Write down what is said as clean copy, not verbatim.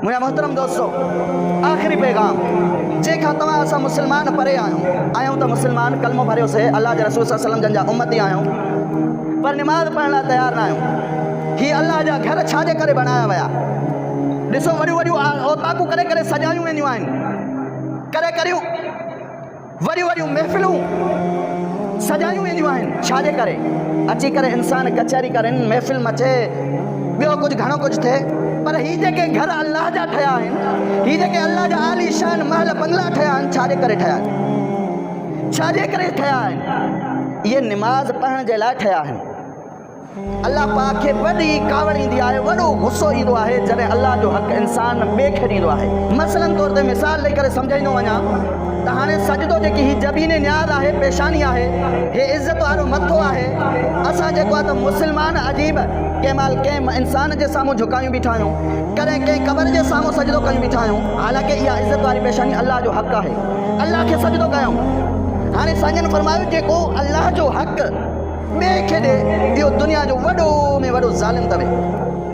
मुझा मोहतरम दोस्तों, आखिरी पैगाम जेका तव्हां असां मुस्लमान परे आहियूं त मुस्लमान कलमो भरियो से अल्लाह जे रसूल सल्लल्लाहु अलैहि वसल्लम जन जा उम्मती आहियूं, पर निमाज़ पढ़ण लाइ तयारु न आहियूं। ही अल्लाह जा घर छाजे करे बणाया विया? ॾिसो वॾियूं वॾियूं औताकूं करे करे सजायूं वेंदियूं आहिनि, करे करियूं वॾियूं वॾियूं महफ़िलूं सजायूं वेंदियूं आहिनि। छाजे करे? अची करे इंसान कचहरी करनि, महफ़िल मचे, ॿियो कुझु घणो कुझु थिए, पर ही जेके घर अल्लाह जा ठहिया आहिनि, ही जेके अल्लाह जा आलीशान महल बंगला ठहिया आहिनि, छाजे करे ठहिया आहिनि? छाजे करे ठहिया आहिनि? इहे निमाज़ पढ़ण जे लाइ ठहिया आहिनि। अल्लाह पाक खे वॾी कावड़ ईंदी आहे, वॾो गुस्सो ईंदो आहे जॾहिं अल्लाह जो हक़ इंसान ॿिए खे ॾींदो आहे। मसलन तौर ते मिसाल ॾेई करे सम्झाईंदो वञा त हाणे सजदो जेकी ही ज़बीन न्याज़ आहे, पेशानी आहे, हे इज़त वारो मथो आहे, असां जेको आहे त मुस्लमान अजीब कंहिं महिल कंहिं इंसान जे साम्हूं झुकायूं बीठा आहियूं, कॾहिं कंहिं क़बर जे साम्हूं सजदो कयूं बीठा आहियूं, हालांकि इहा इज़त वारी पेशानी अल्लाह जो हक़ आहे, अल्लाह खे सजदो कयूं। हाणे साईं फरमायो जेको अल्लाह जो हक़ ॿिए खे ॾे, इहो दुनिया जो वॾो में वॾो ज़ालिम अथव।